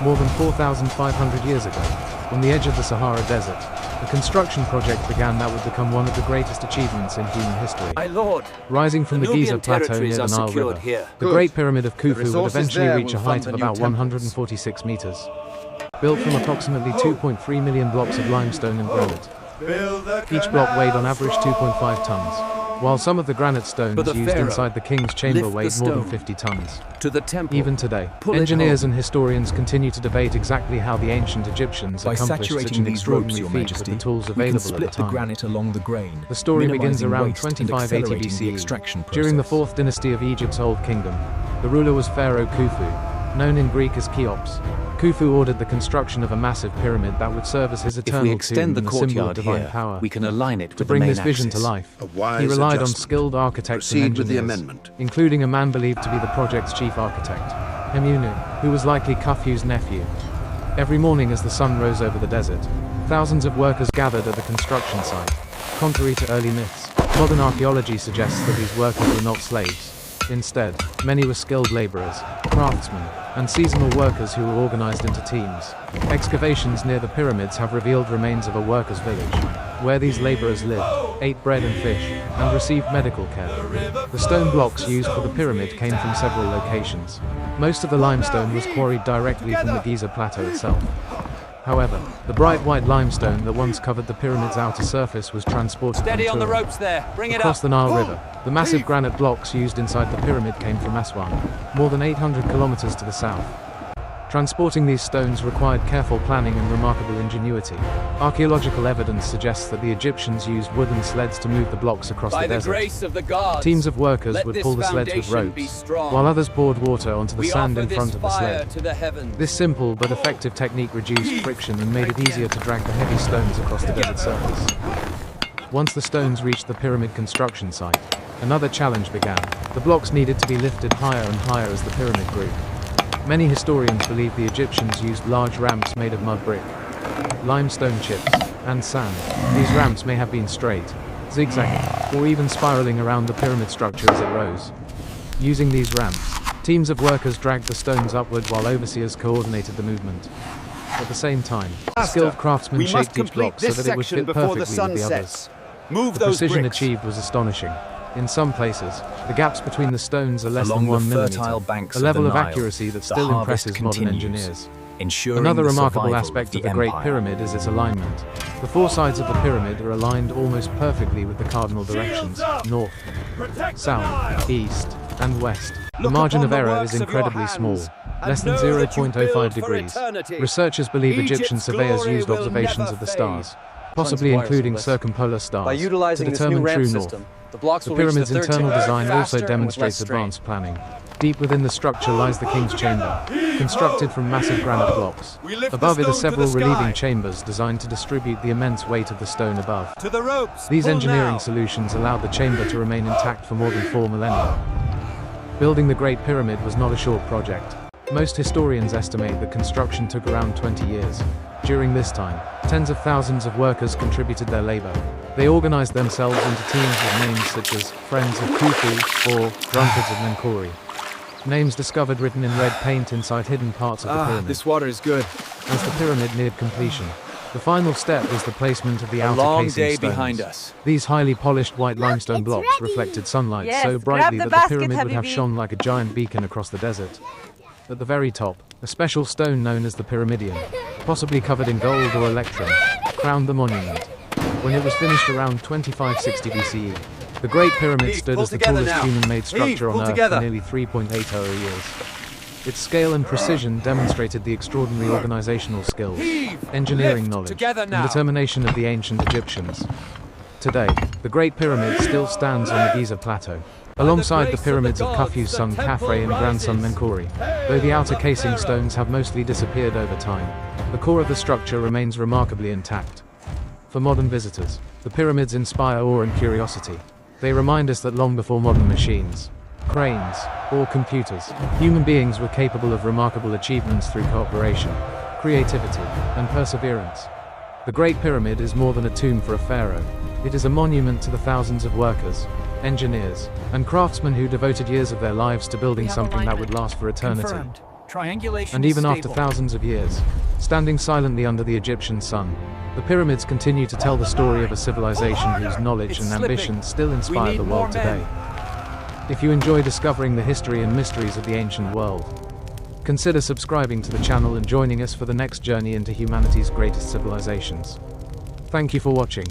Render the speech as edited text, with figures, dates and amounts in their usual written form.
More than 4,500 years ago, on the edge of the Sahara Desert, a construction project began that would become one of the greatest achievements in human history. My lord, Rising from the Giza plateau near the Nile River, the Great Pyramid of Khufu would eventually reach a height of about 146 meters. Built from approximately 2.3 million blocks of limestone and granite. Each block weighed on average 2.5 tons. While some of the granite stones used inside the king's chamber weighed more than 50 tons. To the temple. Even today, engineers and historians continue to debate exactly how the ancient Egyptians accomplished such an extraordinary feat with the tools available at the time. Granite along the grain, the story begins around 2580 BCE, during the 4th dynasty of Egypt's Old Kingdom. The ruler was Pharaoh Khufu, known in Greek as Cheops. Khufu ordered the construction of a massive pyramid that would serve as his eternal tomb and the symbol of divine power. We can align it with to bring this vision to life, he relied on skilled architects and engineers, including a man believed to be the project's chief architect, Hemunu, who was likely Khufu's nephew. Every morning as the sun rose over the desert, thousands of workers gathered at the construction site. Contrary to early myths, modern archaeology suggests that these workers were not slaves. Instead, many were skilled laborers, craftsmen, and seasonal workers who were organized into teams. Excavations near the pyramids have revealed remains of a workers' village, where these laborers lived, ate bread and fish, and received medical care. The stone blocks used for the pyramid came from several locations. Most of the limestone was quarried directly from the Giza plateau itself. However, the bright white limestone that once covered the pyramid's outer surface was transported on the ropes there. Bring it across up. the Nile River. The massive granite blocks used inside the pyramid came from Aswan, more than 800 kilometers to the south. Transporting these stones required careful planning and remarkable ingenuity. Archaeological evidence suggests that the Egyptians used wooden sleds to move the blocks across the desert. Grace of the gods, teams of workers would pull the sleds with ropes, while others poured water onto the sand in front of the sled. This simple but effective technique reduced friction and made it easier to drag the heavy stones across the desert surface. Once the stones reached the pyramid construction site, another challenge began. The blocks needed to be lifted higher and higher as the pyramid grew. Many historians believe the Egyptians used large ramps made of mud brick, limestone chips, and sand. These ramps may have been straight, zigzagging, or even spiraling around the pyramid structure as it rose. Using these ramps, teams of workers dragged the stones upward while overseers coordinated the movement. At the same time, skilled craftsmen shaped each block so that it would fit perfectly with the others. The precision achieved was astonishing. In some places, the gaps between the stones are less than 1 millimeter, a level of accuracy that still impresses modern engineers. Another remarkable aspect of the Great Pyramid is its alignment. The 4 sides of the pyramid are aligned almost perfectly with the cardinal directions: north, south, east, and west. The margin of error is incredibly small, less than 0.05 degrees. Researchers believe Egyptian surveyors used observations of the stars, possibly including circumpolar stars, to determine true north. The pyramid's internal design also demonstrates advanced planning. Deep within the structure lies the king's chamber, constructed from massive granite blocks. Above it are several relieving chambers designed to distribute the immense weight of the stone above. These engineering solutions allowed the chamber to remain intact for more than 4 millennia. Building the Great Pyramid was not a short project. Most historians estimate that construction took around 20 years. During this time, tens of thousands of workers contributed their labor. They organized themselves into teams with names such as Friends of Khufu or Drunkards of Menkori. Names discovered written in red paint inside hidden parts of the pyramid. This water is good. As the pyramid neared completion, the final step was the placement of the outer long casing day stones. behind us. These highly polished white limestone blocks reflected sunlight so brightly that the pyramid would have shone like a giant beacon across the desert. At the very top, a special stone known as the pyramidion, possibly covered in gold or electrum, crowned the monument. When it was finished around 2560 BCE, the Great Pyramid stood as the tallest human-made structure on Earth for nearly 3.80 years. Its scale and precision demonstrated the extraordinary organizational skills, engineering knowledge, and determination of the ancient Egyptians. Today, the Great Pyramid still stands on the Giza plateau, alongside the pyramids of Khufu's son Khafre and grandson Menkori. Though the outer casing stones have mostly disappeared over time, the core of the structure remains remarkably intact. For modern visitors, the pyramids inspire awe and curiosity. They remind us that long before modern machines, cranes, or computers, human beings were capable of remarkable achievements through cooperation, creativity, and perseverance. The Great Pyramid is more than a tomb for a pharaoh. It is a monument to the thousands of workers, engineers, and craftsmen who devoted years of their lives to building something that would last for eternity. Triangulation And is even after stable. thousands of years, standing silently under the Egyptian sun, the pyramids continue to tell the story of a civilization whose knowledge It's and slipping. ambition still We inspire need the more world men. today. If you enjoy discovering the history and mysteries of the ancient world, consider subscribing to the channel and joining us for the next journey into humanity's greatest civilizations. Thank you for watching.